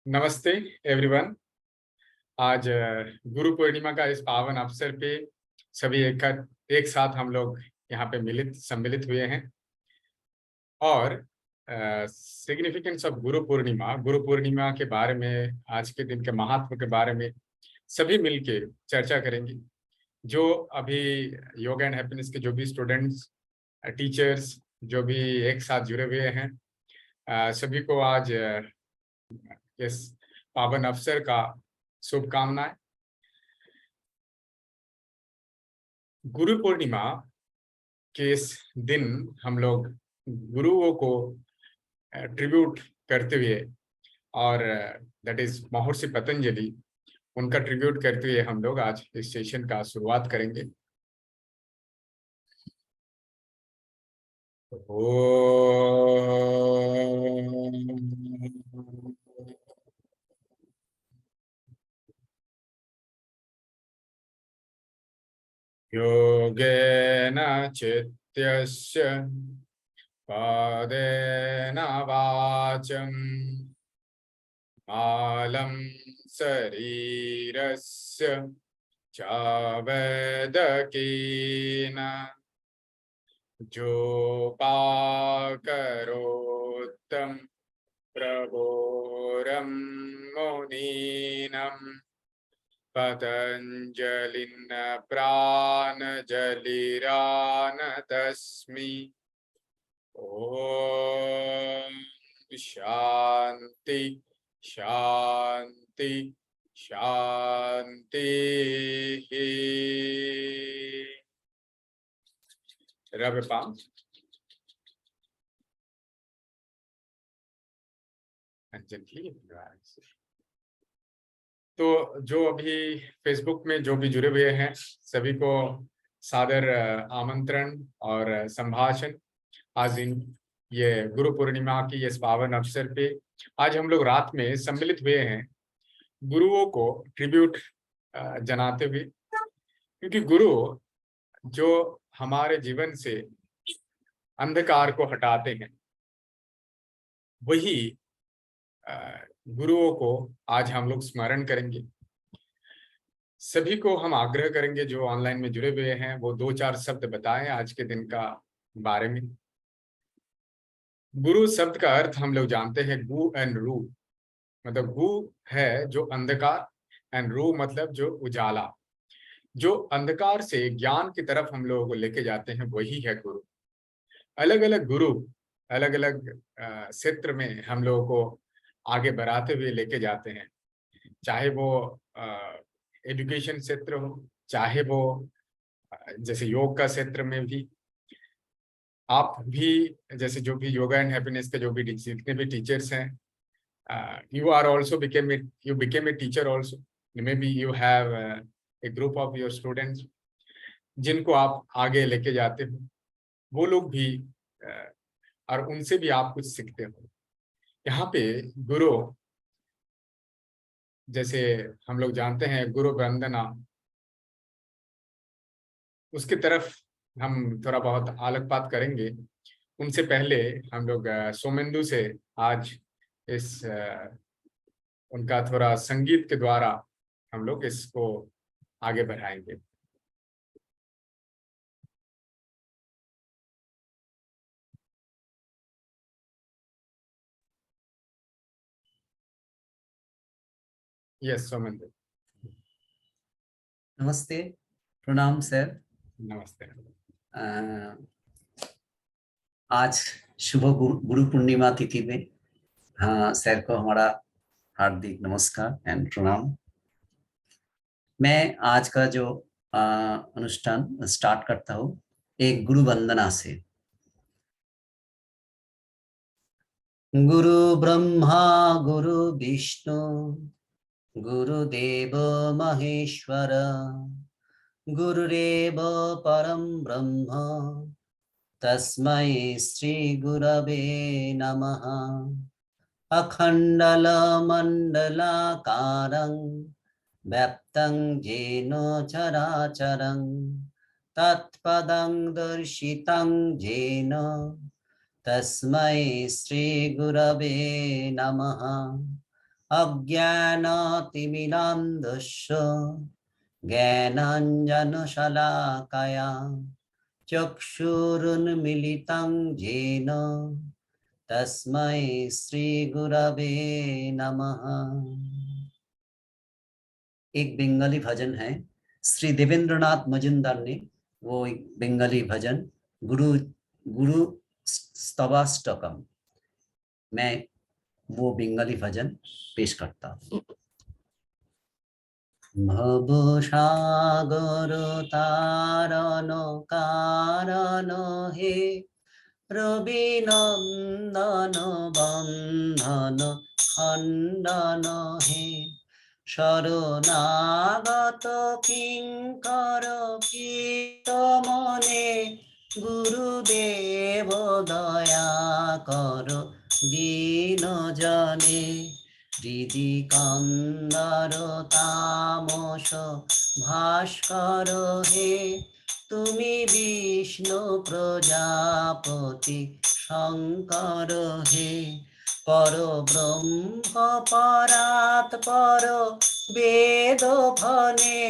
नमस्ते एवरीवन। आज गुरु पूर्णिमा का इस पावन अवसर पे सभी एक साथ हम लोग यहाँ पे सम्मिलित हुए हैं और सिग्निफिकेंस ऑफ गुरु पूर्णिमा के बारे में, आज के दिन के महत्व के बारे में सभी मिलके चर्चा करेंगे। जो अभी योगा एंड हैप्पीनेस के जो भी स्टूडेंट्स, टीचर्स जो भी एक साथ जुड़े हुए हैं, सभी को आज इस पावन अवसर का शुभकामनाएं। गुरु पूर्णिमा के इस दिन हम लोग गुरुओं को ट्रिब्यूट करते हुए, और दैट इज महर्षि पतंजलि, उनका ट्रिब्यूट करते हुए हम लोग आज इस सेशन का शुरुआत करेंगे। योगेन चित्तस्य पादेन वाचं मालं शरीरस्य चावेदकेन जोपाकरोत्तं प्रभोरं मुनीनं पतञ्जलिं प्राणजलिरानतस्मि। ओम शांति शांति शांति। रब पाम तो जो अभी फेसबुक में जो भी जुड़े हुए हैं सभी को सादर आमंत्रण और संभाषण। आज ये गुरु पूर्णिमा की इस पावन अवसर पे आज हम लोग रात में सम्मिलित हुए हैं गुरुओं को ट्रिब्यूट जनाते हुए, क्योंकि गुरु जो हमारे जीवन से अंधकार को हटाते हैं, वही गुरुओं को आज हम लोग स्मरण करेंगे। सभी को हम आग्रह करेंगे जो ऑनलाइन में जुड़े हुए हैं वो 2-4 शब्द बताएं आज के दिन का बारे में। गुरु शब्द का अर्थ हम लोग जानते हैं, गु एंड रू। मतलब गु है जो अंधकार, एंड रू मतलब जो उजाला, जो अंधकार से ज्ञान की तरफ हम लोगों को लेके जाते हैं, वही है गुरु। अलग अलग गुरु अलग अलग क्षेत्र में हम लोगों को आगे बढ़ाते हुए लेके जाते हैं, चाहे वो एजुकेशन क्षेत्र हो, चाहे वो जैसे योग का क्षेत्र में भी। आप भी जैसे जो भी योगा एंड हैप्पीनेस के जो भी जितने भी टीचर्स हैं, you are also became a teacher also. Maybe you have a group of your students जिनको आप आगे लेके जाते हो, वो लोग भी और उनसे भी आप कुछ सीखते हो। यहाँ पे गुरु, जैसे हम लोग जानते हैं गुरु वंदना, उसकी तरफ हम थोड़ा बहुत आलोकपात करेंगे। उनसे पहले हम लोग सोमेंदु से आज इस उनका थोड़ा संगीत के द्वारा हम लोग इसको आगे बढ़ाएंगे। यस सोमेंदु। नमस्ते, प्रणाम सर। नमस्ते। आज शुभ गुरु पूर्णिमा तिथि में सर को हमारा हार्दिक नमस्कार एंड प्रणाम। मैं आज का जो अनुष्ठान स्टार्ट करता हूँ एक गुरु वंदना से। गुरु ब्रह्मा गुरु विष्णु गुरुदेव महेश्वर गुरुरेव परम ब्रह्म तस्मै श्री गुरवे नमः। अखण्डलमण्डलाकारं व्याप्तं येन चराचरं तत्पदं दर्शितं येन तस्मै श्री गुरवे नमः। अज्ञानतिमिरान्धस्य ज्ञानाञ्जनशलाकया चक्षुरुन्मीलितं येन तस्मै श्रीगुरवे नमः। एक बंगाली भजन है श्री देवेंद्रनाथ मजुमदार ने, वो एक बंगाली भजन गुरु गुरु स्तवाष्टकम, मैं वो बंगाली भजन पेश करता हूँ। भव सागर तारण कारण हे रवि नंदन बंधन खंडन हे शरणागत किंकर पीत मने गुरुदेव दया कर दीन जने हृदि कंदर तामस भास्कर हे तुमी विष्णु प्रजापति शंकर हे पर ब्रह्म परात् पर वेद फने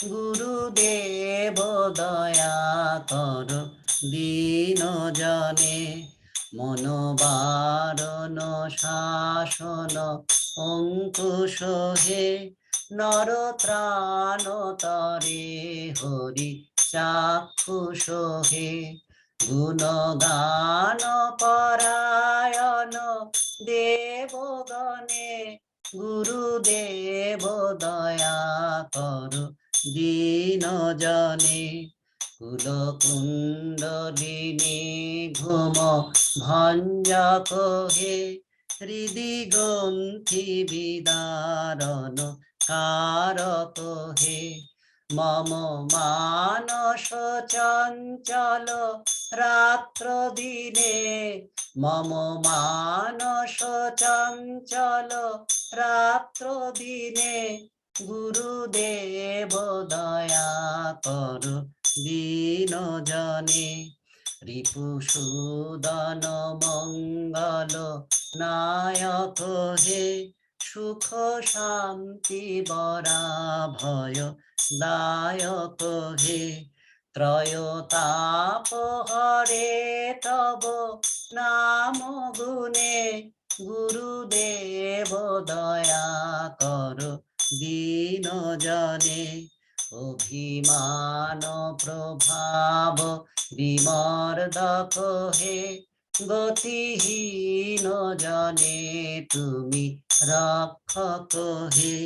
गुरुदेव दया कर दीन जने मनोबारण शासन अंकुश हे नर त्राण तरे हरि चाक्षुष हे गुणगान परायण देवगणे गुरुदेव दया कर दीन जने कुलकुंडलिनी घुम भंजक हे हृदि ग्रंथि विदारण कारक हे मम मानस चंचल रात्र दिने मम मानस चंचल रात्र दिने गुरुदेव दया कर दीन जने रिपुसूदन मंगल नायक हे सुख शांति बरा भय दायक हे त्रयोताप हरे तब नाम गुणे गुरुदेव दया कर दीन जने अभिमान प्रभाव विमर्दक हे गतिहीन जने तुमी रक्षक हे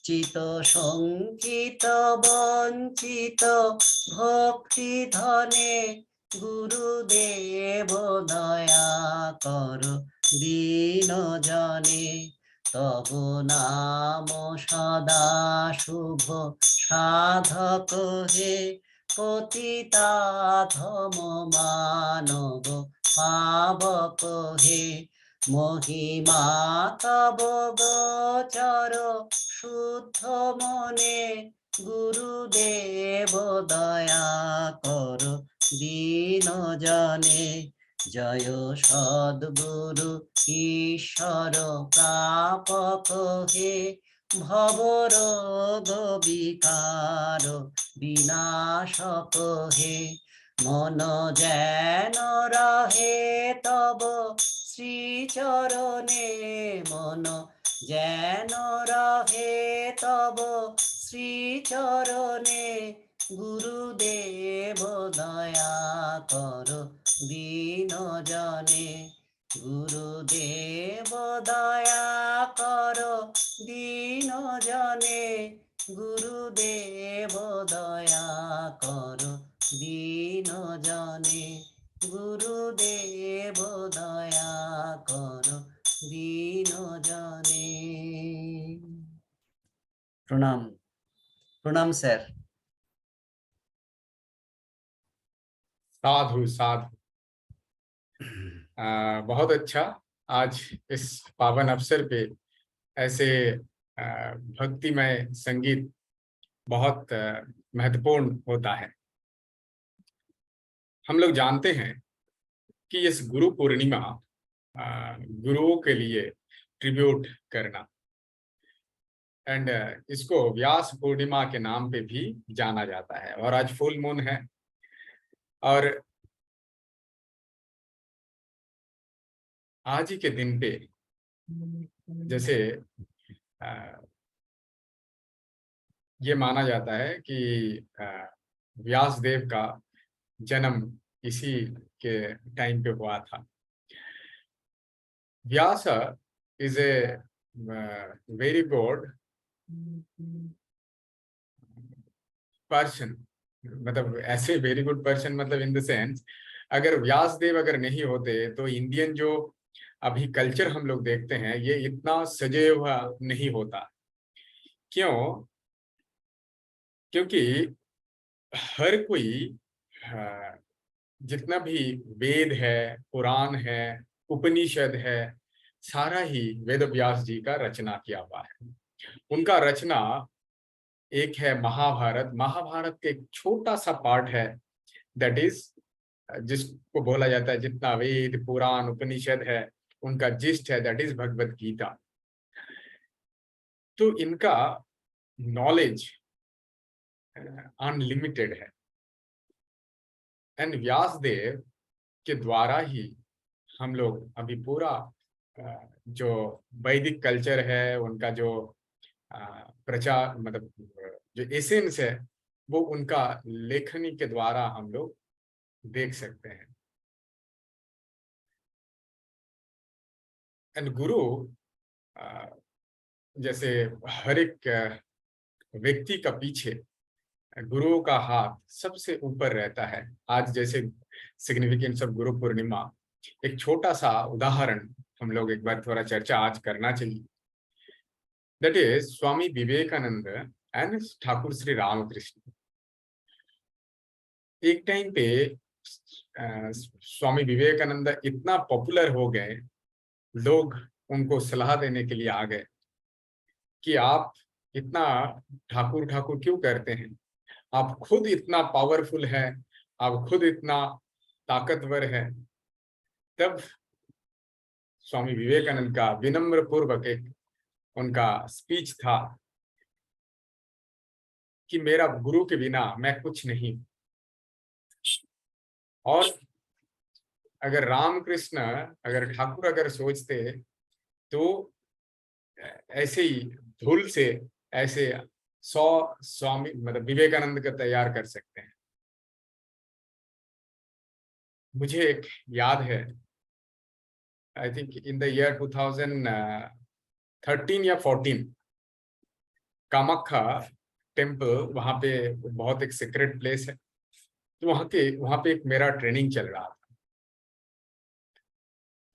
चित संकित वंचित भक्ति धने गुरुदेव दया कर दीन जने तब नाम सदा शुभ साधक हे पतिताधम मानव पावक हे महिमा तब गोचर शुद्ध मने गुरुदेव दया कर दीन जने जय सद्गुरु ईश्वर प्रापक हे भवरोग विकार विनाशक हे मन जैन रहे तब श्री चरणे मन जैन रहे तब श्री चरणे गुरुदेव दया कर दीन जने गुरुदेव दया कर दीन जने गुरुदेव दया कर दीन जने गुरुदेव दया कर दीन जने। प्रणाम प्रणाम सर। साधु साधु। बहुत अच्छा। आज इस पावन अवसर पे ऐसे भक्तिमय संगीत बहुत महत्वपूर्ण होता है। हम लोग जानते हैं कि इस गुरु पूर्णिमा गुरुओं के लिए ट्रिब्यूट करना, एंड इसको व्यास पूर्णिमा के नाम पे भी जाना जाता है। और आज फुल मून है, और आज ही के दिन पे जैसे ये माना जाता है कि व्यास देव का जन्म इसी के टाइम पे हुआ था। Vyas is a very good person, मतलब ऐसे वेरी गुड पर्सन, मतलब इन द सेंस अगर व्यास देव अगर नहीं होते तो इंडियन जो अभी कल्चर हम लोग देखते हैं ये इतना सजे हुआ नहीं होता। क्यों? क्योंकि हर कोई जितना भी वेद है, पुराण है, उपनिषद है, सारा ही वेद व्यास जी का रचना किया हुआ है। उनका रचना एक है महाभारत। महाभारत के एक छोटा सा पार्ट है, दैट इज जिसको बोला जाता है जितना वेद पुराण उपनिषद है उनका जिस्ट है, दैट इज भगवत गीता। तो इनका नॉलेज अनलिमिटेड है, एंड व्यास देव के द्वारा ही हम लोग अभी पूरा जो वैदिक कल्चर है उनका जो प्रचार, मतलब जो एसेंस है वो उनका लेखनी के द्वारा हम लोग देख सकते हैं। एंड गुरु जैसे हर एक व्यक्ति का पीछे गुरुओं का हाथ सबसे ऊपर रहता है। आज जैसे सिग्निफिकेंस ऑफ गुरु पूर्णिमा, एक छोटा सा उदाहरण हम लोग एक बार थोड़ा चर्चा आज करना चाहिए। That is Swami Vivekananda and Thakur Shri Ramakrishna. एक टाइम पे स्वामी विवेकानंद इतना पॉपुलर हो गए, लोग उनको सलाह देने के लिए आ गए कि आप इतना ठाकुर ठाकुर क्यों करते हैं, आप खुद इतना पावरफुल है, आप खुद इतना ताकतवर है। तब स्वामी विवेकानंद का विनम्र पूर्वक एक उनका स्पीच था कि मेरा गुरु के बिना मैं कुछ नहीं। और अगर रामकृष्ण, अगर ठाकुर अगर सोचते तो ऐसे ही धूल से ऐसे 100 स्वामी मतलब विवेकानंद का तैयार कर सकते हैं। मुझे एक याद है, I think in the year 2013 या 14, कामाख्या टेम्पल, वहां पे बहुत एक सीक्रेट प्लेस है, तो वहां पे एक मेरा ट्रेनिंग चल रहा था।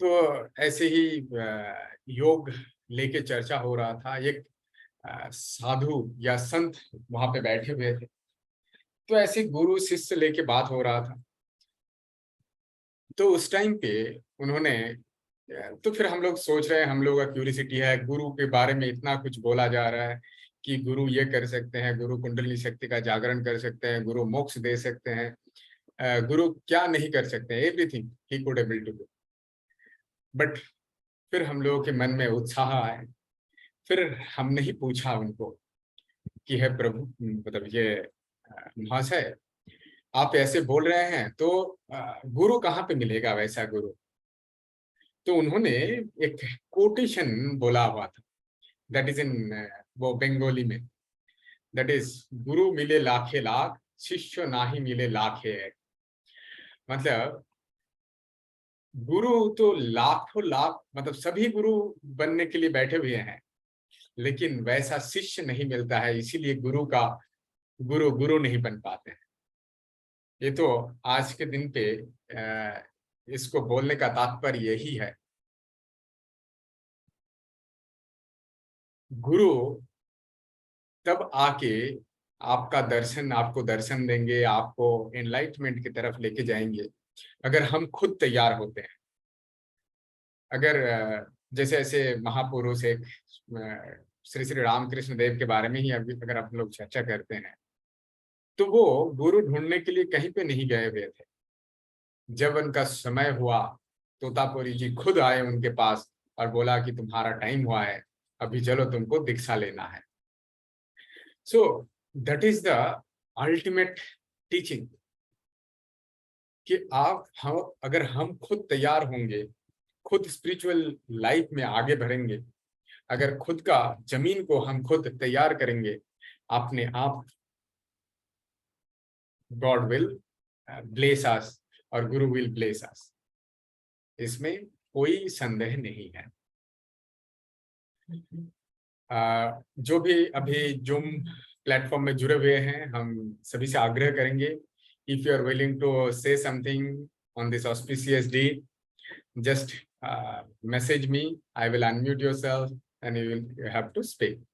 तो ऐसे ही योग लेके चर्चा हो रहा था। एक साधु या संत वहां पे बैठे हुए थे, तो ऐसे गुरु शिष्य लेके बात हो रहा था। तो उस टाइम पे उन्होंने तो फिर हम लोग सोच रहे हैं, हम लोग का क्यूरियोसिटी है, गुरु के बारे में इतना कुछ बोला जा रहा है कि गुरु ये कर सकते हैं, गुरु कुंडलिनी शक्ति का जागरण कर सकते हैं, गुरु मोक्ष दे सकते हैं, गुरु क्या नहीं कर सकते हैं, everything he could able to do. But फिर हम लोगों के मन में उत्साह आए। फिर हमने ही पूछा उनको कि है प्रभु, मतलब ये महाशय आप ऐसे बोल रहे हैं तो गुरु कहाँ पे मिलेगा, वैसा गुरु? तो उन्होंने एक कोटेशन बोला हुआ था, दैट इज इन वो बंगाली में, दैट इज गुरु मिले लाखे लाख, शिष्य नाही मिले लाखे एक। मतलब गुरु तो लाखों लाख, मतलब सभी गुरु बनने के लिए बैठे हुए हैं, लेकिन वैसा शिष्य नहीं मिलता है, इसीलिए गुरु का गुरु गुरु नहीं बन पाते हैं। ये तो आज के दिन पे इसको बोलने का तात्पर्य यही है। गुरु तब आके आपका दर्शन, आपको दर्शन देंगे, आपको एनलाइटमेंट की तरफ लेके जाएंगे अगर हम खुद तैयार होते हैं। अगर जैसे ऐसे महापुरुष एक श्री श्री रामकृष्ण देव के बारे में ही अभी अगर आप लोग चर्चा करते हैं, तो वो गुरु ढूंढने के लिए कहीं पे नहीं गए हुए थे। जब उनका समय हुआ, तोतापुरी जी खुद आए उनके पास और बोला कि तुम्हारा टाइम हुआ है, अभी चलो तुमको दीक्षा लेना है। So that is the ultimate teaching कि अगर हम खुद तैयार होंगे, खुद स्पिरिचुअल लाइफ में आगे बढ़ेंगे, अगर खुद का जमीन को हम खुद तैयार करेंगे, अपने आप गॉड विल ब्लेस अस और गुरु विल ब्लेस अस, इसमें कोई संदेह नहीं है। जो भी अभी जूम प्लेटफॉर्म में जुड़े हुए हैं, हम सभी से आग्रह करेंगे, if you are willing to say something on this auspicious day, just message me, I will unmute yourself and you will have to speak.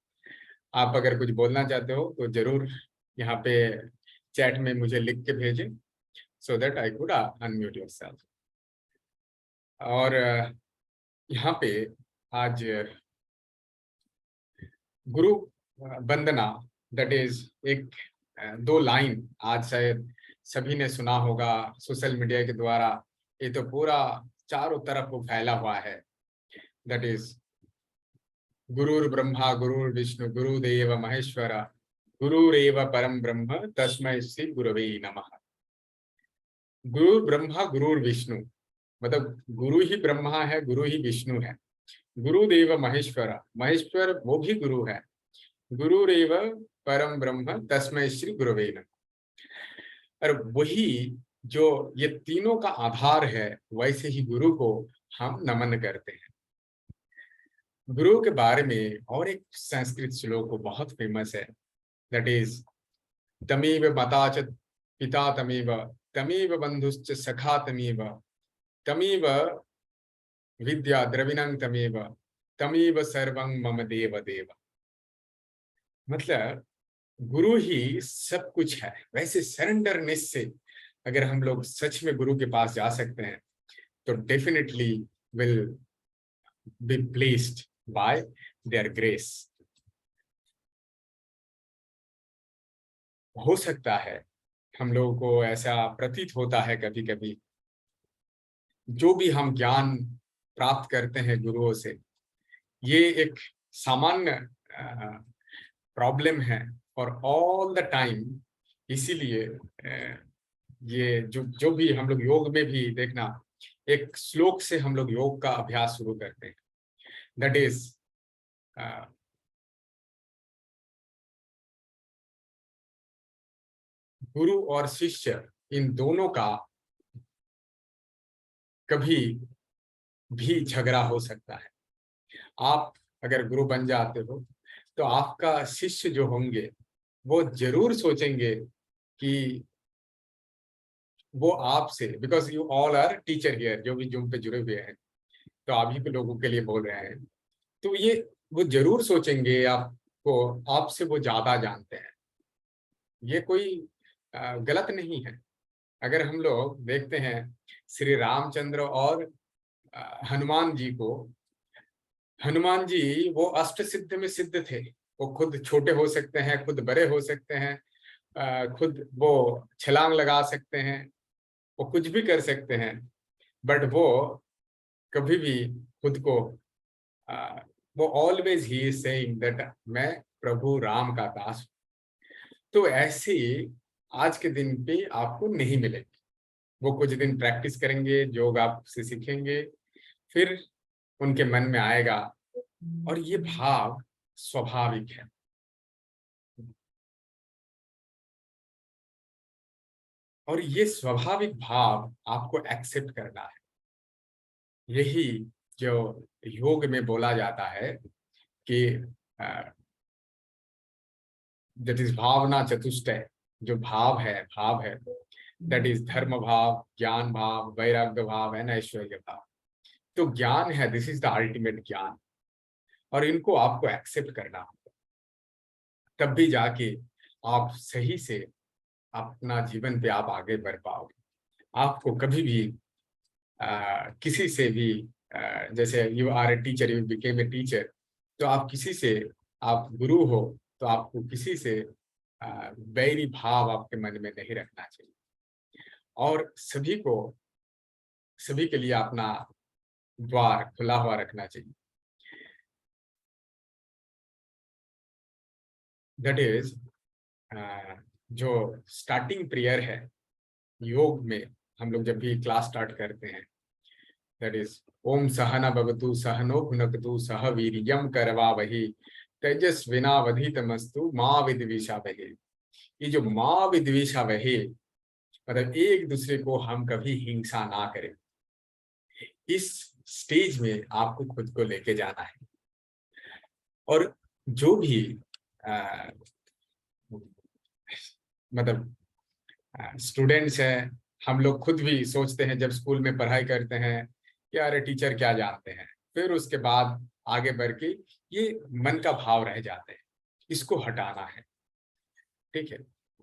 आप अगर कुछ बोलना चाहते हो तो जरूर यहाँ पे चैट में मुझे लिख के भेजें, so that I could unmute yourself। और यहाँ पे आज गुरु वंदना, दैट इज एक दो लाइन आज शायद सभी ने सुना होगा सोशल मीडिया के द्वारा, ये तो पूरा चारों तरफ वो फैला हुआ है। दैट इज गुरुर ब्रह्मा गुरुर विष्णु गुरुदेव महेश्वर गुरुरेव परम ब्रह्म तस्मै श्री गुरवे नमः। गुरु ब्रह्मा गुरुर विष्णु, मतलब गुरु ही ब्रह्मा है, गुरु ही विष्णु है। गुरुदेव महेश्वर, महेश्वर वो भी गुरु है। गुरुरेव परम ब्रह्म तस्मै श्री गुरवे नमः। और वही जो ये तीनों का आधार है, वैसे ही गुरु को हम नमन करते हैं। गुरु के बारे में और एक संस्कृत श्लोक बहुत फेमस है, दैट इज तमेव माता च पिता तमेव, तमेव बंधुश्च सखा तमेव, तमेव विद्या द्रविणं तमेव, तमेव सर्वं मम देव देव। मतलब गुरु ही सब कुछ है। वैसे सरेंडरनेस से अगर हम लोग सच में गुरु के पास जा सकते हैं तो definitely will be blessed bye there grace. हो सकता है हम लोगों को ऐसा प्रतीत होता है कभी कभी, जो भी हम ज्ञान प्राप्त करते हैं गुरुओं से, ये एक सामान्य प्रॉब्लम है फॉर ऑल द टाइम। इसीलिए ये जो भी हम लोग योग में भी देखना, एक श्लोक से हम लोग योग का अभ्यास शुरू करते हैं, दैट इज गुरु और शिष्य, इन दोनों का कभी भी झगड़ा हो सकता है। आप अगर गुरु बन जाते हो तो आपका शिष्य जो होंगे वो जरूर सोचेंगे कि वो आपसे, because you all are teacher here, जो भी जूम पे जुड़े हुए हैं, तो आप ही के लोगों के लिए बोल रहे हैं, तो ये वो जरूर सोचेंगे आपको, आपसे वो ज्यादा जानते हैं। ये कोई गलत नहीं है। अगर हम लोग देखते हैं श्री रामचंद्र और हनुमान जी को, हनुमान जी वो अष्ट सिद्ध में सिद्ध थे। वो खुद छोटे हो सकते हैं, खुद बड़े हो सकते हैं, खुद वो छलांग लगा सकते हैं, वो कुछ भी कर सकते हैं, बट वो कभी भी खुद को वो always he is saying that मैं प्रभु राम का दास हूं। तो ऐसे आज के दिन पे आपको नहीं मिलेगी। वो कुछ दिन प्रैक्टिस करेंगे, योग आपसे सीखेंगे, फिर उनके मन में आएगा, और ये भाव स्वाभाविक है। और ये स्वाभाविक भाव आपको एक्सेप्ट करना है। यही जो योग में बोला जाता है कि दैट इज भावना चतुष्टय। जो भाव है दैट इज धर्म भाव, ज्ञान भाव, वैराग्य भाव एंड ऐश्वर्य भाव। तो ज्ञान है, दिस इज द अल्टीमेट ज्ञान, और इनको आपको एक्सेप्ट करना होगा, तब भी जाके आप सही से अपना जीवन पे आप आगे बढ़ पाओगे। आपको कभी भी किसी से भी जैसे you are a teacher, you became a teacher, तो आप किसी से, आप गुरु हो तो आपको किसी से बैरी भाव आपके मन में नहीं रखना चाहिए, और सभी के लिए अपना द्वार खुला हुआ रखना चाहिए। दैट इज जो स्टार्टिंग प्रेयर है योग में, हम लोग जब भी क्लास स्टार्ट करते हैं, दैट इज ओम सहना भवतु सहनो भुनक्तु सह वीर्यम करवावहि तेजस्विनावधीतमस्तु माँ विद्विषावहे। ये जो माँ विद्विषावहे मतलब एक दूसरे को हम कभी हिंसा ना करें, इस स्टेज में आपको खुद को लेके जाना है। और जो भी मतलब स्टूडेंट्स हैं, हम लोग खुद भी सोचते हैं जब स्कूल में पढ़ाई करते हैं कि अरे टीचर क्या जानते हैं, फिर उसके बाद आगे बढ़ के ये मन का भाव रह जाते हैं, इसको हटाना है। ठीक है,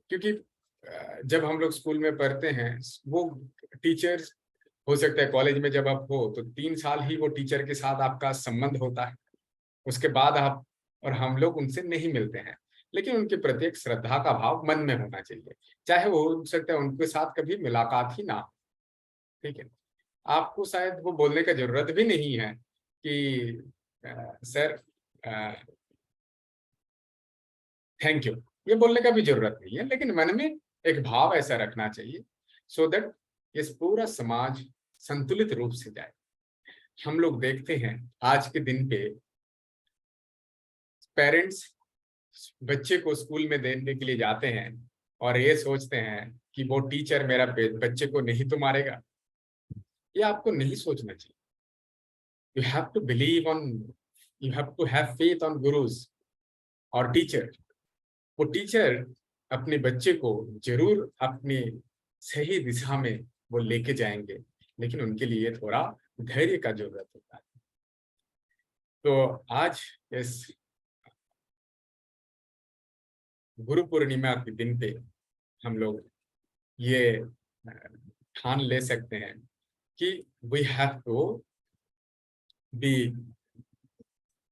क्योंकि जब हम लोग स्कूल में पढ़ते हैं वो टीचर्स, हो सकता है कॉलेज में जब आप हो तो 3 साल ही वो टीचर के साथ आपका संबंध होता है, उसके बाद आप और हम लोग उनसे नहीं मिलते हैं, लेकिन उनके प्रति एक श्रद्धा का भाव मन में होना चाहिए, चाहे वो हो सकता है उनके साथ कभी मुलाकात ही ना हो। ठीक है, आपको शायद वो बोलने का जरूरत भी नहीं है कि सर थैंक यू, ये बोलने का भी जरूरत नहीं है, लेकिन मन में एक भाव ऐसा रखना चाहिए सो दैट ये पूरा समाज संतुलित रूप से जाए। हम लोग देखते हैं आज के दिन पे पेरेंट्स बच्चे को स्कूल में देने के लिए जाते हैं और ये सोचते हैं कि वो टीचर मेरा बच्चे को नहीं तो मारेगा। ये आपको नहीं सोचना चाहिए। You have to believe on, you have to have faith on gurus और टीचर। वो टीचर अपने बच्चे को जरूर अपनी सही दिशा में वो लेके जाएंगे, लेकिन उनके लिए थोड़ा धैर्य का जरूरत होता है। तो आज इस गुरु पूर्णिमा के दिन पे हम लोग ये ठान ले सकते हैं कि we have to be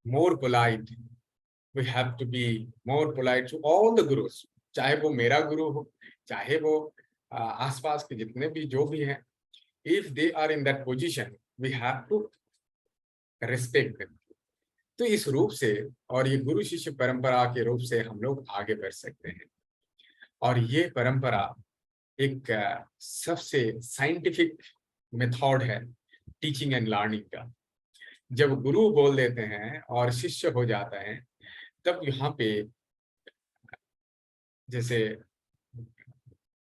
more polite, we have to be more polite to all the gurus, चाहे वो मेरा गुरु हो, चाहे वो आसपास के जितने भी जो भी हैं, if they are in that position we have to respect them. तो इस रूप से और ये गुरु शिष्य परंपरा के रूप से हम लोग आगे बढ़ सकते हैं। और ये परंपरा एक सबसे साइंटिफिक मेथड है टीचिंग एंड लर्निंग का। जब गुरु बोल देते हैं और शिष्य हो जाता है, तब यहाँ पे जैसे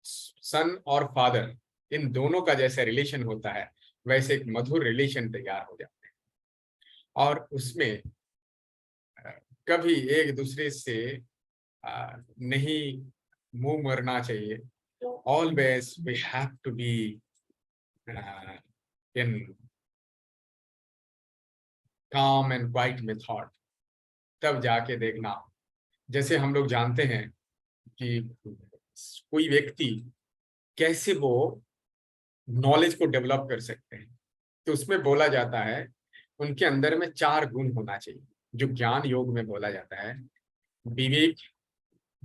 सन और फादर, इन दोनों का जैसे रिलेशन होता है, वैसे एक मधुर रिलेशन तैयार हो जाता है। और उसमें कभी एक दूसरे से नहीं मुंह मरना चाहिए। Always we have to be in calm and quite method. तब जाके देखना, जैसे हम लोग जानते हैं कि कोई व्यक्ति कैसे वो नॉलेज को डेवलप कर सकते हैं, तो उसमें बोला जाता है उनके अंदर में 4 गुण होना चाहिए, जो ज्ञान योग में बोला जाता है, विवेक,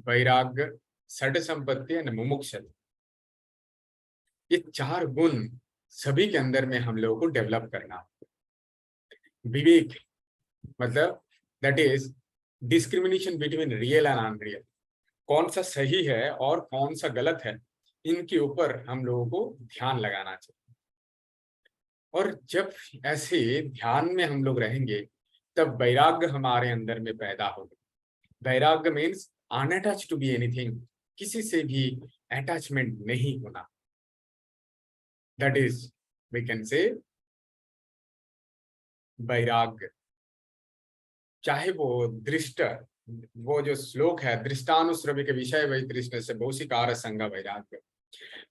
वैराग्य, सठ संपत्ति एंड मुमुक्षुता। ये 4 गुण सभी के अंदर में हम लोगों को डेवलप करना। विवेक मतलब that is discrimination between real and unreal, कौन सा सही है और कौन सा गलत है, इनके ऊपर हम लोगों को ध्यान लगाना चाहिए। और जब ऐसे ध्यान में हम लोग रहेंगे, तब वैराग्य हमारे अंदर में पैदा होगा। वैराग्य means unattach to be anything, किसी से भी अटैचमेंट नहीं होना। That is we can say वैराग्य। चाहे वो दृष्ट, वो जो श्लोक है, दृष्टानुश्रव्य के विषय वही कृष्ण से बहुशिकार संग वैराग्य,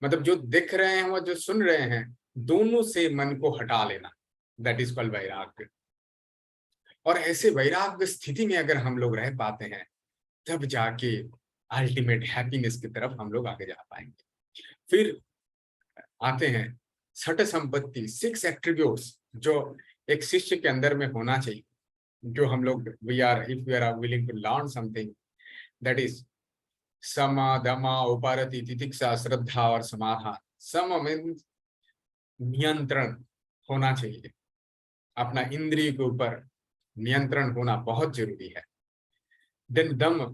मतलब जो दिख रहे हैं वो जो सुन रहे हैं, दोनों से मन को हटा लेना, दैट इज कॉल्ड वैराग्य। और ऐसे वैराग्य स्थिति में अगर हम लोग रह पाते हैं, तब जाके अल्टीमेट हैप्पीनेस की तरफ हम लोग आगे जा पाएंगे। फिर आते हैं छठ संपत्ति, 6 एट्रीब्यूट्स जो एक शिष्य के अंदर में होना चाहिए, जो हम लोग if we are willing to learn something, that is सम, दम, उपारति, तितिक्षा, श्रद्धा और समाधान। सम मीन्स नियंत्रण होना चाहिए, अपना इंद्रिय के ऊपर नियंत्रण होना बहुत जरूरी है। देन दम,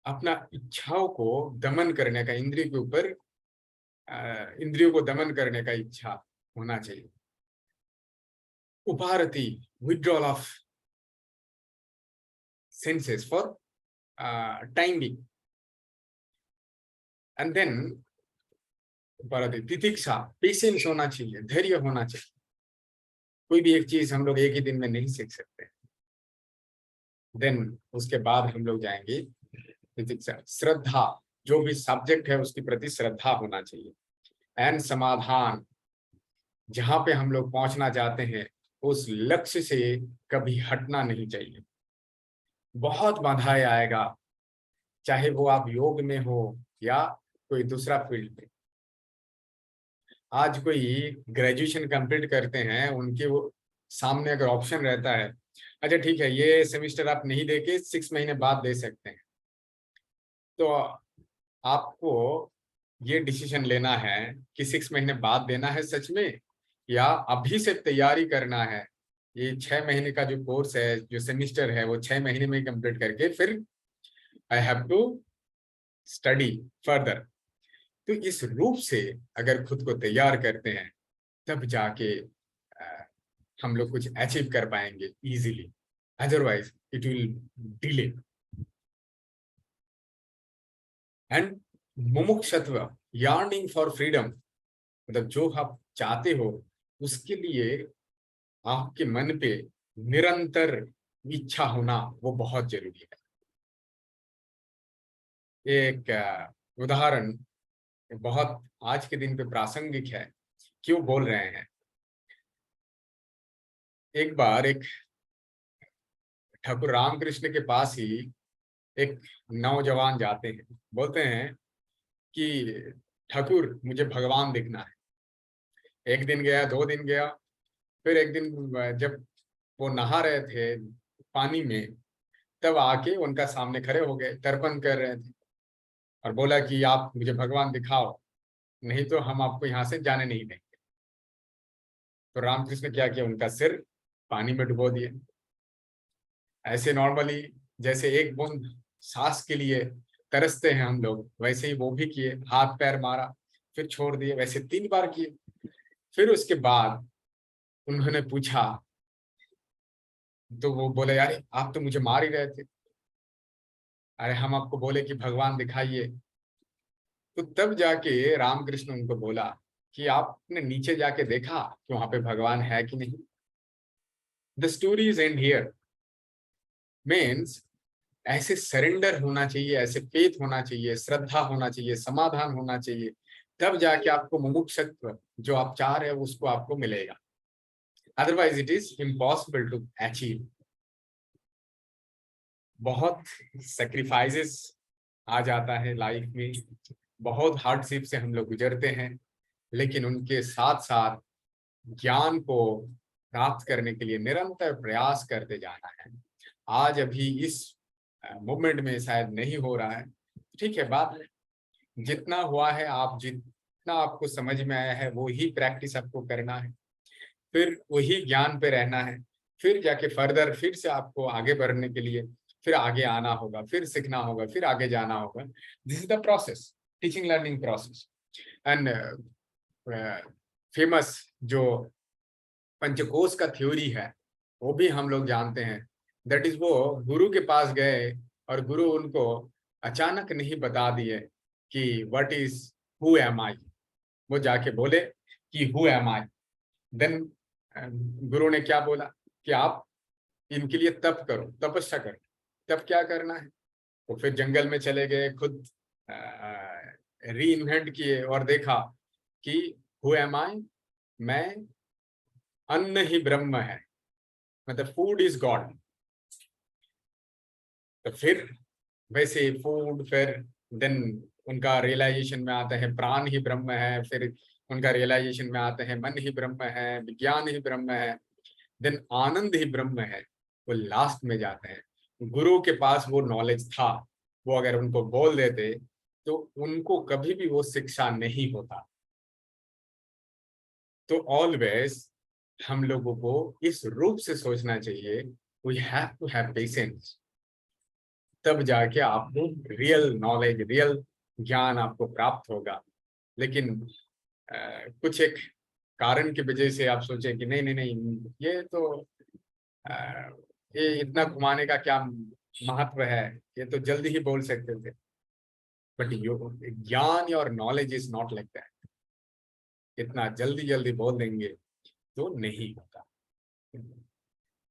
अपना इच्छाओं को दमन करने का, इंद्रिय के ऊपर इंद्रियों को दमन करने का इच्छा होना चाहिए। उपारति, withdrawal of senses for time being. And then उपारति, तितिक्षा, पेशेंस होना चाहिए, धैर्य होना चाहिए। कोई भी एक चीज हम लोग एक ही दिन में नहीं सीख सकते। देन उसके बाद हम लोग जाएंगे तितिक्षा, श्रद्धा, जो भी सब्जेक्ट है उसके प्रति श्रद्धा होना चाहिए। एंड समाधान, जहां पे हम लोग पहुंचना चाहते हैं उस लक्ष्य से कभी हटना नहीं चाहिए। बहुत बाधाएं आएगा, चाहे वो आप योग में हो या कोई दूसरा फील्ड में। आज कोई ग्रेजुएशन कंप्लीट करते हैं, उनके वो सामने अगर ऑप्शन रहता है, अच्छा ठीक है ये सेमेस्टर आप नहीं देके 6 महीने बाद दे सकते हैं, तो आपको ये डिसीजन लेना है कि 6 महीने बाद देना है सच में, या अभी से तैयारी करना है। ये 6 महीने का जो कोर्स है, जो सेमेस्टर है, वो 6 महीने में कंप्लीट करके फिर I have to study further. तो इस रूप से अगर खुद को तैयार करते हैं तब जाके हम लोग कुछ अचीव कर पाएंगे easily, otherwise it will delay. And मुमुक्षत्व, यार्निंग फॉर फ्रीडम, मतलब जो आप चाहते हो उसके लिए आपके मन पे निरंतर इच्छा होना वो बहुत जरूरी है। एक उदाहरण बहुत आज के दिन पे प्रासंगिक है, क्यों बोल रहे हैं। एक बार एक ठाकुर रामकृष्ण के पास ही एक नौजवान जाते हैं, बोलते हैं कि ठाकुर मुझे भगवान दिखना है। एक दिन गया, 2 दिन गया, फिर एक दिन जब वो नहा रहे थे पानी में, तब आके उनका सामने खड़े हो गए, तर्पण कर रहे थे और बोला कि आप मुझे भगवान दिखाओ, नहीं तो हम आपको यहाँ से जाने नहीं देंगे। तो रामकृष्ण क्या किया, उनका सिर पानी में डुबो दिए। ऐसे नॉर्मली जैसे एक बूंद सांस के लिए तरसते हैं हम लोग, वैसे ही वो भी किए, हाथ पैर मारा फिर छोड़ दिए, वैसे 3 बार किए। फिर उसके बाद उन्होंने पूछा, तो वो बोले यार आप तो मुझे मार ही रहे थे, अरे हम आपको बोले कि भगवान दिखाइए। तो तब जाके रामकृष्ण उनको बोला कि आपने नीचे जाके देखा कि वहां पे भगवान है कि नहीं। The story is and here. Means ऐसे सरेंडर होना चाहिए, ऐसे फेथ होना चाहिए, श्रद्धा होना चाहिए, समाधान होना चाहिए, तब जाके आपको मुमुक्षुत्व जो आप चाह रहे हो उसको आपको मिलेगा। Otherwise it is impossible to achieve. बहुत सेक्रीफाइसेस आ जाता है लाइफ में, बहुत हार्डशिप से हम लोग गुजरते हैं, लेकिन उनके साथ साथ ज्ञान को प्राप्त करने के लिए निरंतर प्रयास करते जाना है। आज अभी इस मूवमेंट में शायद नहीं हो रहा है, ठीक है, बात जितना हुआ है, आप जितना आपको समझ में आया है वो ही प्रैक्टिस आपको करना है, फिर वही ज्ञान पे रहना है, फिर जाके फर्दर फिर से आपको आगे बढ़ने के लिए फिर आगे आना होगा, फिर सीखना होगा, फिर आगे जाना होगा। This is the process, teaching learning process. And famous जो पंचकोश का थ्योरी है वो भी हम लोग जानते हैं। दैट इज, वो गुरु के पास गए और गुरु उनको अचानक नहीं बता दिए कि व्हाट इज, हु एम आई। वो जाके बोले कि हु एम आई। देन गुरु ने क्या बोला कि आप इनके लिए तप करो, तपस्या करो। तब क्या करना है, तो फिर जंगल में चले गए, खुद री इन्वेंट किए और देखा कि हु एम आई, मैं, अन्न ही ब्रह्म है, मतलब फूड इज गॉड। तो फिर वैसे फूड, फिर देन उनका रियलाइजेशन में आता है प्राण ही ब्रह्म है, फिर उनका रियलाइजेशन में आते हैं मन ही ब्रह्म है, विज्ञान ही ब्रह्म है, देन आनंद ही ब्रह्म है। वो लास्ट में जाते हैं। गुरु के पास वो नॉलेज था, वो अगर उनको बोल देते तो उनको कभी भी वो शिक्षा नहीं होता। तो ऑलवेज हम लोगों को इस रूप से सोचना चाहिए, we have to have patience. तब जाके आपको रियल नॉलेज, रियल ज्ञान आपको प्राप्त होगा। लेकिन कुछ एक कारण की वजह से आप सोचें कि नहीं नहीं नहीं, ये तो अ, ये इतना घुमाने का क्या महत्व है, ये तो जल्दी ही बोल सकते थे। बट ज्ञान और knowledge is not like that. इतना जल्दी जल्दी बोल देंगे तो नहीं होता।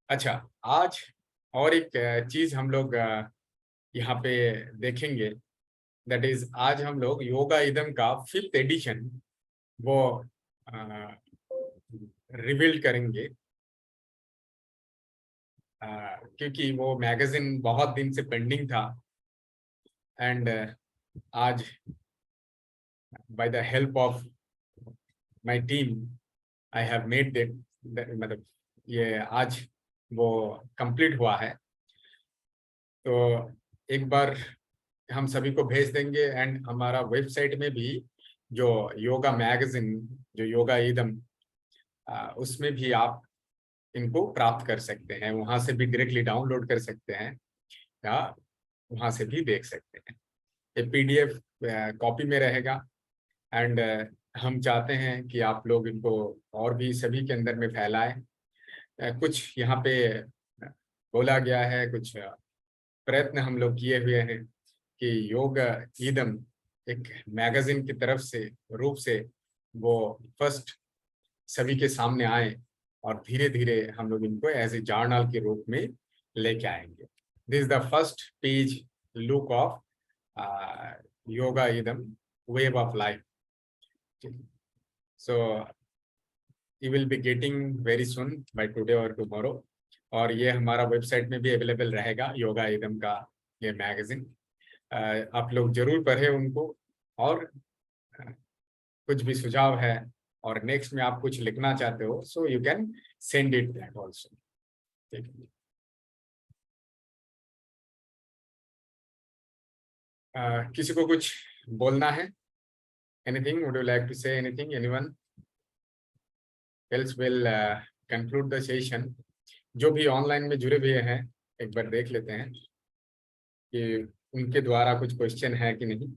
अच्छा, आज और एक चीज हम लोग यहाँ पे देखेंगे, दैट इज आज हम लोग योगा इदम का 5th एडिशन वो रिवील करेंगे। क्योंकि वो मैगजीन बहुत दिन से पेंडिंग था, एंड आज by the help of my team I have made it, मतलब ये आज वो कंप्लीट हुआ है। तो एक बार हम सभी को भेज देंगे, एंड हमारा वेबसाइट में भी जो योगा मैगजीन, जो योगा इदम, उसमें भी आप इनको प्राप्त कर सकते हैं। वहां से भी डायरेक्टली डाउनलोड कर सकते हैं या वहां से भी देख सकते हैं। ये पीडीएफ कॉपी में रहेगा, एंड हम चाहते हैं कि आप लोग इनको और भी सभी के अंदर में फैलाएं। कुछ यहाँ पे बोला गया है, कुछ प्रयत्न हम लोग किए हुए हैं कि योग ईदम एक मैगजीन की तरफ से रूप से वो फर्स्ट सभी के सामने आए, और धीरे धीरे हम लोग इनको एज ए जर्नल के रूप में लेके आएंगे। This is the first page look of yoga इदम wave of life. So you will be getting very soon by today और टुमारो, और ये हमारा वेबसाइट में भी अवेलेबल रहेगा योगा इदम का ये मैगजीन। आप लोग जरूर पढ़ें उनको, और कुछ भी सुझाव है और नेक्स्ट में आप कुछ लिखना चाहते हो, so you can send it that also. किसी को कुछ बोलना है? Anything, would you like to say anything, anyone? Else will conclude the session. जो भी ऑनलाइन में जुड़े हुए हैं, एक बार देख लेते हैं कि उनके द्वारा कुछ क्वेश्चन है कि नहीं।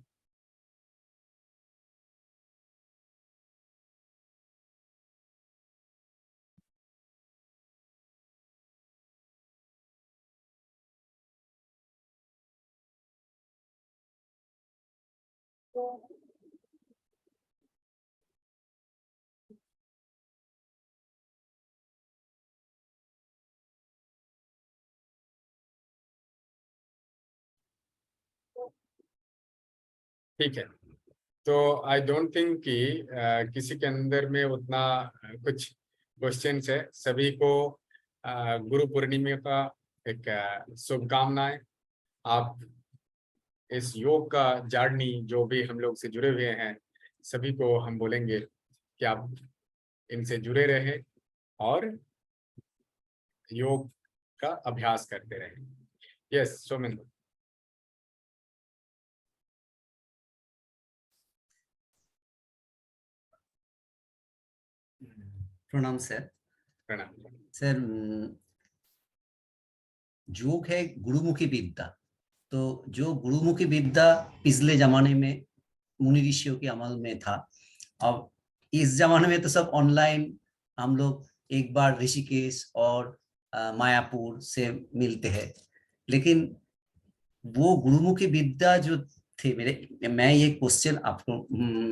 ठीक है, तो आई डोंट थिंक कि किसी के अंदर में उतना कुछ क्वेश्चंस है। सभी को गुरु पूर्णिमा का एक शुभकामनाएं। आप इस योग का जर्नी जो भी हम लोग से जुड़े हुए हैं, सभी को हम बोलेंगे कि आप इनसे जुड़े रहें और योग का अभ्यास करते रहें। यस, सोमिन। प्रणाम सर। प्रणाम। सर, योग है गुरुमुखी विद्या। तो जो गुरुमुखी विद्या पिछले जमाने में मुनि ऋषियों के अमल में था, अब इस जमाने में तो सब ऑनलाइन हम लोग एक बार ऋषिकेश और मायापुर से मिलते हैं। लेकिन वो गुरुमुखी विद्या जो थे, मैं ये क्वेश्चन आपको,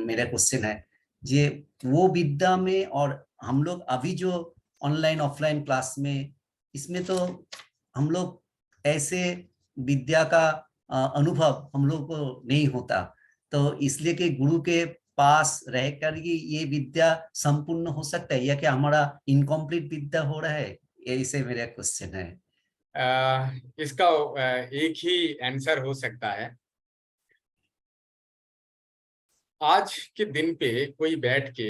मेरा क्वेश्चन है, ये वो विद्या में और हम लोग अभी जो ऑनलाइन ऑफलाइन क्लास में, इसमें तो हम लोग ऐसे विद्या का अनुभव हम लोग को नहीं होता। तो इसलिए कि गुरु के पास रहकर ये विद्या संपूर्ण हो सकता है, या क्या हमारा इनकम्प्लीट विद्या हो रहा है? ऐसे मेरा क्वेश्चन है। इसका एक ही आंसर हो सकता है। आज के दिन पे कोई बैठ के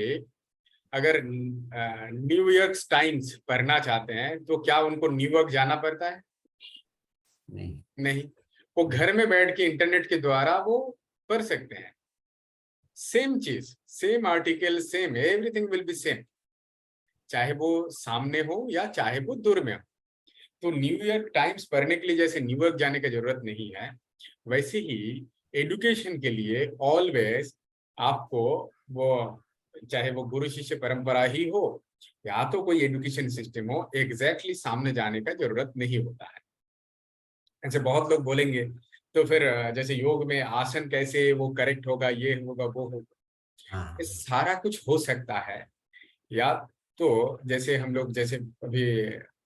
अगर न्यूयॉर्क टाइम्स पढ़ना चाहते हैं, तो क्या उनको न्यूयॉर्क जाना पड़ता है? नहीं। नहीं, वो घर में बैठ के इंटरनेट के द्वारा वो पढ़ सकते हैं। सेम चीज, same article, same everything will be same, चाहे वो सामने हो या चाहे वो दूर में हो। तो न्यूयॉर्क टाइम्स पढ़ने के लिए जैसे न्यूयॉर्क जाने की जरूरत नहीं है, वैसे ही एजुकेशन के लिए ऑलवेज आपको वो, चाहे वो गुरु शिष्य परंपरा ही हो या तो कोई एजुकेशन सिस्टम हो, एग्जैक्टली सामने जाने का जरूरत नहीं होता है। ऐसे बहुत लोग बोलेंगे तो फिर जैसे योग में आसन कैसे वो करेक्ट होगा, ये होगा वो होगा, हाँ ये सारा कुछ हो सकता है। या तो जैसे हम लोग, जैसे अभी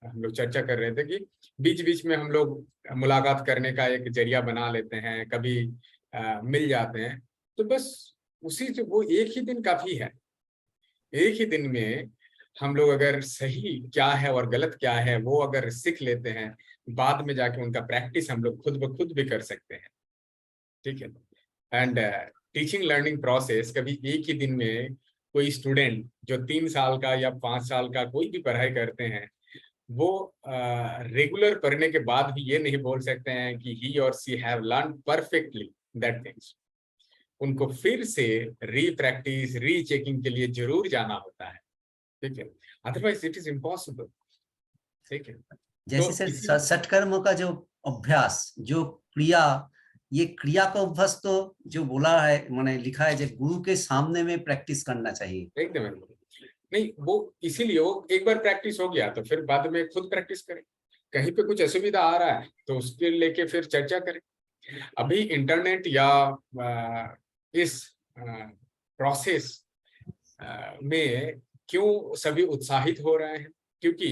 हम लोग चर्चा कर रहे थे कि बीच बीच में हम लोग मुलाकात करने का एक जरिया बना लेते हैं, कभी मिल जाते हैं, तो बस उसी से वो एक ही दिन काफी है। एक ही दिन में हम लोग अगर सही क्या है और गलत क्या है वो अगर सीख लेते हैं, बाद में जाके उनका प्रैक्टिस हम लोग खुद ब खुद भी कर सकते हैं। ठीक है। एंड टीचिंग लर्निंग प्रोसेस कभी एक ही दिन में कोई स्टूडेंट जो 3 साल का या 5 साल का कोई भी पढ़ाई करते हैं, वो रेगुलर पढ़ने के बाद भी ये नहीं बोल सकते हैं कि ही और she have learn perfectly that things. उनको फिर से री प्रैक्टिस री चेकिंग के लिए जरूर जाना होता है। ठीक है, अदरवाइज इट इज इम्पॉसिबल। ठीक है, जैसे तो सर इसी सटकर्म का जो अभ्यास, जो क्रिया, ये क्रिया का अभ्यास तो जो बोला है, मैंने लिखा है, जो गुरु के सामने में प्रैक्टिस करना चाहिए। एकदम नहीं, वो इसीलिए वो एक बार प्रैक्टिस हो गया तो फिर बाद में खुद प्रैक्टिस करें। कहीं पे कुछ असुविधा आ रहा है तो उसके लेके फिर चर्चा करें। अभी इंटरनेट या इस प्रोसेस में क्यों सभी उत्साहित हो रहे हैं, क्योंकि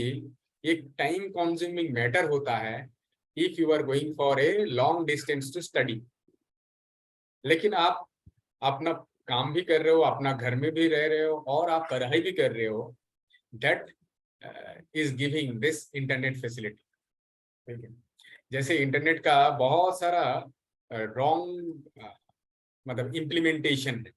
एक टाइम कंज्यूमिंग मैटर होता है if you are going for a long distance to study. लेकिन आप अपना काम भी कर रहे हो, अपना घर में भी रह रहे हो और आप पढ़ाई भी कर रहे हो, that is giving this internet facility. ठीक है, जैसे इंटरनेट का बहुत सारा रॉन्ग मतलब इम्प्लीमेंटेशन है,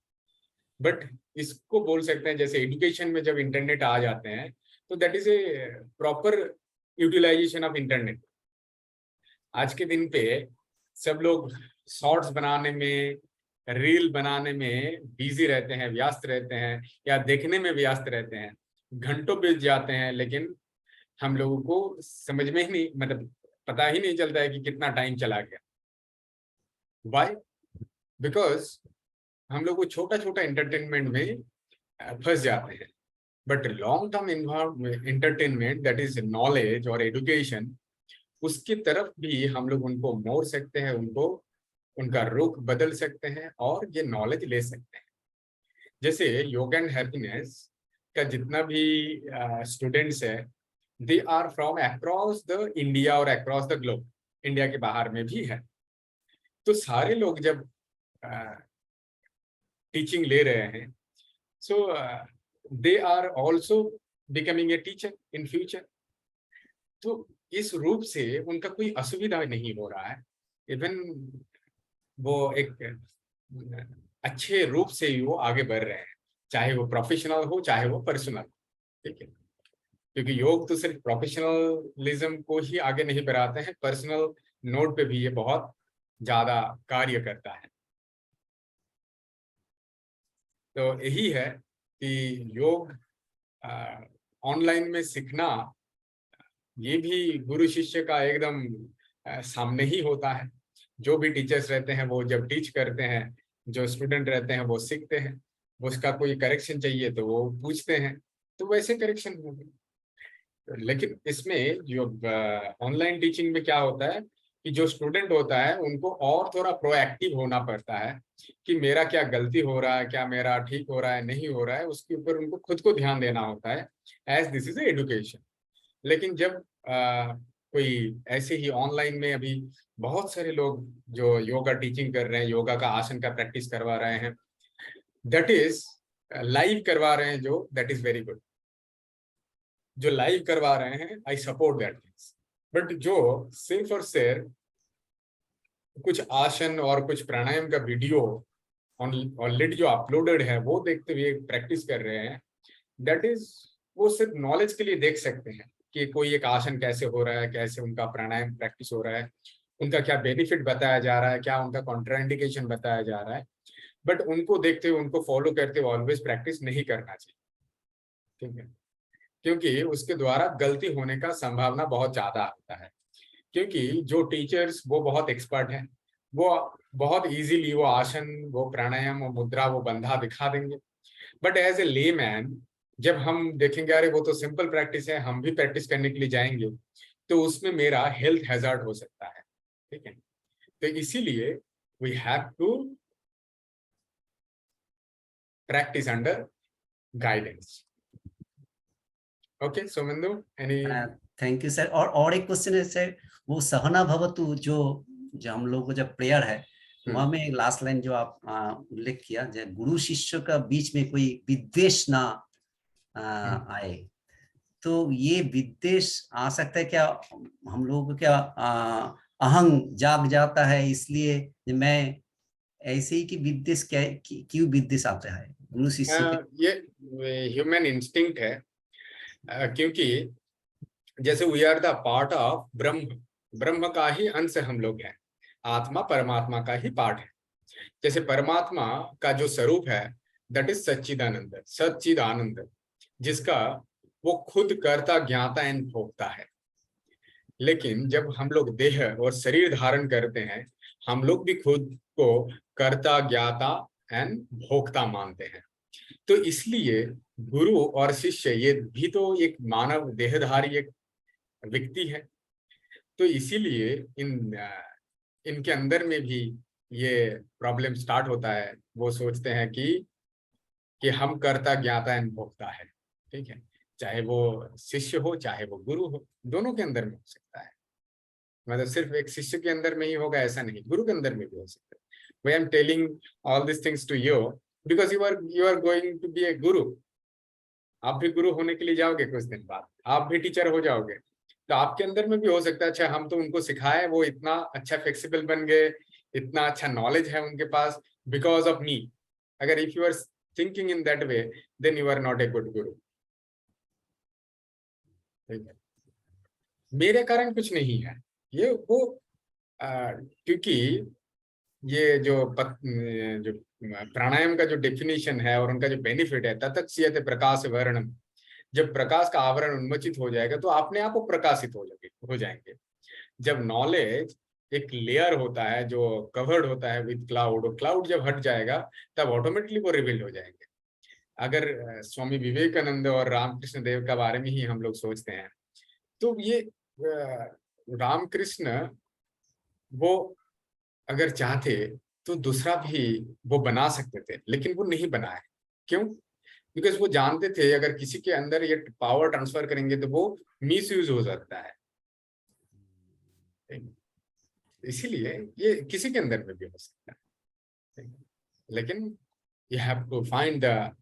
बट इसको बोल सकते हैं जैसे एजुकेशन में जब इंटरनेट आ जाते हैं तो that is a proper utilization of internet. आज के दिन पे सब लोग शॉर्ट्स बनाने में, रील बनाने में बिजी रहते हैं, व्यस्त रहते हैं, या देखने में व्यस्त रहते हैं, घंटों बीत जाते हैं, लेकिन हम लोगों को समझ में ही नहीं, मतलब पता ही नहीं चलता है कि कितना टाइम चला गया। वाई? बिकॉज हम लोग को छोटा छोटा एंटरटेनमेंट में फंस जाते हैं। But long term entertainment that is knowledge और एजुकेशन, उसकी तरफ भी हम लोग उनको मोड़ सकते हैं, उनको उनका रुख बदल सकते हैं और ये नॉलेज ले सकते हैं। जैसे योगा एंड हैप्पीनेस का जितना भी स्टूडेंट्स है, they are from across the India और अक्रॉस द ग्लोब, इंडिया के बाहर में भी है। तो सारे लोग जब टीचिंग ले रहे हैं, so they are also becoming a teacher in future. तो इस रूप से उनका कोई असुविधा नहीं हो रहा है, इवन वो एक अच्छे रूप से ही वो आगे बढ़ रहे हैं, चाहे वो प्रोफेशनल हो चाहे वो पर्सनल। ठीक है, क्योंकि योग तो सिर्फ प्रोफेशनलिज्म को ही आगे नहीं बढ़ाते हैं, पर्सनल नोट पे भी ये बहुत ज्यादा कार्य करता है। तो यही है कि योग ऑनलाइन में सीखना, ये भी गुरु शिष्य का एकदम सामने ही होता है। जो भी टीचर्स रहते हैं वो जब टीच करते हैं, जो स्टूडेंट रहते हैं वो सीखते हैं, उसका कोई करेक्शन चाहिए तो वो पूछते हैं, तो वैसे करेक्शन होंगे। लेकिन इसमें जो ऑनलाइन टीचिंग में क्या होता है कि जो स्टूडेंट होता है उनको और थोड़ा प्रोएक्टिव होना पड़ता है कि मेरा क्या गलती हो रहा है, क्या मेरा ठीक हो रहा है, नहीं हो रहा है, उसके ऊपर उनको खुद को ध्यान देना होता है, एज दिस इज एजुकेशन। लेकिन जब कोई ऐसे ही ऑनलाइन में अभी बहुत सारे लोग जो योगा टीचिंग कर रहे हैं, योगा का आसन का प्रैक्टिस करवा रहे हैं, दैट इज लाइव करवा रहे हैं, जो दैट इज वेरी गुड। जो लाइव करवा रहे हैं I support that things. But जो सिर्फ और सिर्फ कुछ आसन और कुछ प्राणायाम का वीडियो ऑलरेडी जो अपलोडेड है वो देखते हुए प्रैक्टिस कर रहे हैं, दैट इज, वो सिर्फ नॉलेज के लिए देख सकते हैं कि कोई एक आसन कैसे हो रहा है, कैसे उनका प्राणायाम प्रैक्टिस हो रहा है, उनका क्या बेनिफिट बताया जा रहा है, क्या उनका कॉन्ट्राइंडिकेशन बताया जा रहा है। बट उनको देखते हुए, उनको फॉलो करते हुए ऑलवेज प्रैक्टिस नहीं करना चाहिए। ठीक है, क्योंकि उसके द्वारा गलती होने का संभावना बहुत ज्यादा होता है। क्योंकि जो टीचर्स वो बहुत एक्सपर्ट हैं, वो बहुत इजीली वो आसन, वो प्राणायाम, वो मुद्रा, वो बंधा दिखा देंगे। बट एज ए लेमैन जब हम देखेंगे अरे वो तो सिंपल प्रैक्टिस है, हम भी प्रैक्टिस करने के लिए जाएंगे, तो उसमें मेरा हेल्थ हैजार्ड हो सकता है। ठीक है, तो इसीलिए we have to practice under guidance. Okay Somendu, any? Thank you sir. और एक क्वेश्चन है सर, वो सहना भवतु जो जो हम लोग को जब प्रेयर है, वहां में लास्ट लाइन जो आप उल्लेख किया, जब गुरु शिष्य का बीच में कोई विद्वेष ना आए, तो ये विद्वेष आ सकता है क्या? हम लोगों को क्या अहंग जाग जाता है, इसलिए मैं ऐसे ही कि विद्वेष क्या, क्यों विद्वेष आता है गुरु शिष्य के? ये ह्यूमन इंस्टिंक्ट है। क्योंकि जैसे we are the part of Brahm, Brahm का ही अंश हम लोग हैं, आत्मा परमात्मा का ही पार्ट है। जैसे परमात्मा का जो स्वरूप है दैट इज सच्चिदानंद, सच्चिद आनंद, जिसका वो खुद कर्ता ज्ञाता एंड भोक्ता है। लेकिन जब हम लोग देह और शरीर धारण करते हैं, हम लोग भी खुद को कर्ता ज्ञाता एंड भोक्ता मानते हैं। तो इसलिए गुरु और शिष्य ये भी तो एक मानव देहधारी एक व्यक्ति है। तो इसीलिए इनके अंदर में भी ये प्रॉब्लम स्टार्ट होता है। वो सोचते हैं कि हम कर्ता ज्ञाता एंड भोक्ता है। ठीक है, चाहे वो शिष्य हो चाहे वो गुरु हो, दोनों के अंदर में हो सकता है। मतलब सिर्फ एक शिष्य के अंदर में ही होगा ऐसा नहीं, गुरु के अंदर में भी हो सकता है। We am telling all this things to you because you are going to be a guru. आप भी गुरु होने के लिए जाओगे, कुछ दिन बाद आप भी टीचर हो जाओगे। तो आपके अंदर में भी हो सकता है, अच्छा हम तो उनको सिखाए, वो इतना अच्छा फ्लेक्सिबल बन गए, इतना अच्छा नॉलेज है उनके पास बिकॉज ऑफ मी। अगर if you are thinking in that way then you are not a good guru. ठीक है, मेरे कारण कुछ नहीं है ये वो क्योंकि ये जो प्राणायाम का जो डेफिनेशन है और उनका जो बेनिफिट है, ततच्यते प्रकाश वर्णम, जब प्रकाश का आवरण उन्मोचित हो जाएगा तो अपने आप वो प्रकाशित हो जाएंगे। जब नॉलेज एक लेयर होता है जो कवर्ड होता है विद क्लाउड, और क्लाउड जब हट जाएगा तब ऑटोमेटिकली वो रिवील हो जाएंगे। अगर स्वामी विवेकानंद और रामकृष्ण देव का बारे में ही हम लोग सोचते हैं, तो ये रामकृष्ण वो अगर चाहते तो दूसरा भी वो बना सकते थे, लेकिन वो नहीं बनाए। क्यों? बिकॉज वो जानते थे अगर किसी के अंदर ये पावर ट्रांसफर करेंगे तो वो मिस यूज हो सकता है। इसीलिए ये किसी के अंदर में भी हो सकता है, लेकिन you have to find the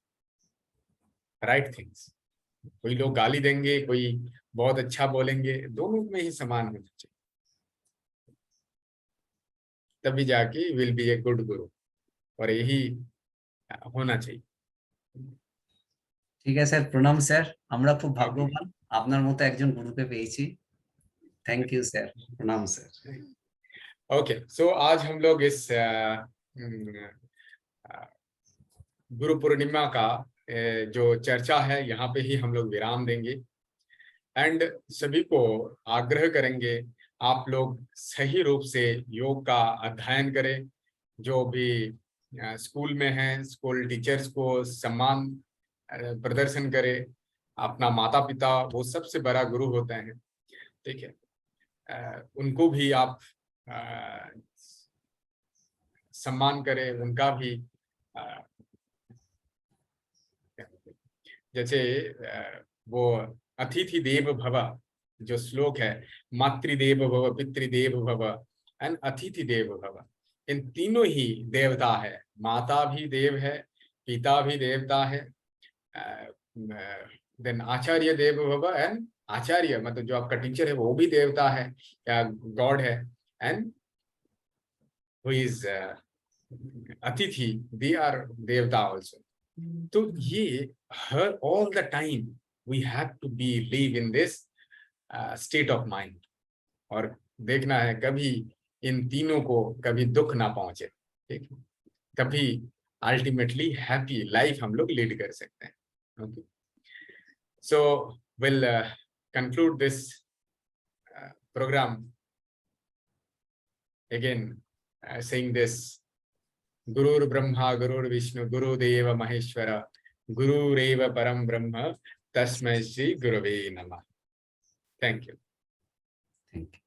right things. कोई लोग गाली देंगे, कोई बहुत अच्छा बोलेंगे, दोनों में ही समान होना चाहिए, तभी जाके विल बी ए गुड गुरु। और यही होना चाहिए। ঠিক আছে স্যার, প্রণাম স্যার। আমরা খুব ओके, ভাগ্যবান আপনার মতো একজন গুরুকে পেয়েছি। থ্যাংক ইউ স্যার, প্রণাম স্যার। ओके, सो आज हम लोग इस गुरु पूर्णिमा का जो चर्चा है यहाँ पे ही हम लोग विराम देंगे। एंड सभी को आग्रह करेंगे आप लोग सही रूप से योग का अध्ययन करें। जो भी स्कूल में हैं, स्कूल टीचर्स को सम्मान प्रदर्शन करें। अपना माता पिता वो सबसे बड़ा गुरु होते हैं। ठीक है, उनको भी आप सम्मान करें, उनका भी जैसे वो अतिथि देव भव जो श्लोक है, मातृदेव भव, पितृदेव भव एंड अतिथि देव भव, इन तीनों ही देवता है। माता भी देव है, पिता भी देवता है, देन आचार्य देव भव, एंड आचार्य मतलब जो आपका टीचर है वो भी देवता है या गॉड है। एंड हु इज अतिथि, दे आर देवता ऑल्सो। तो ये हर all the time we have to be live in this state of mind, और देखना है कभी इन तीनों को कभी दुख ना पहुंचे। ठीक, तभी अल्टीमेटली हैप्पी लाइफ हम लोग लीड कर सकते हैं। Okay, so will conclude this program again saying this: Gurur Brahma, Gurur Vishnu, Guru Deva Maheshwara, Guru Reva Param Brahma, Tasmai Shri Gurave Namah. Thank you. Thank you.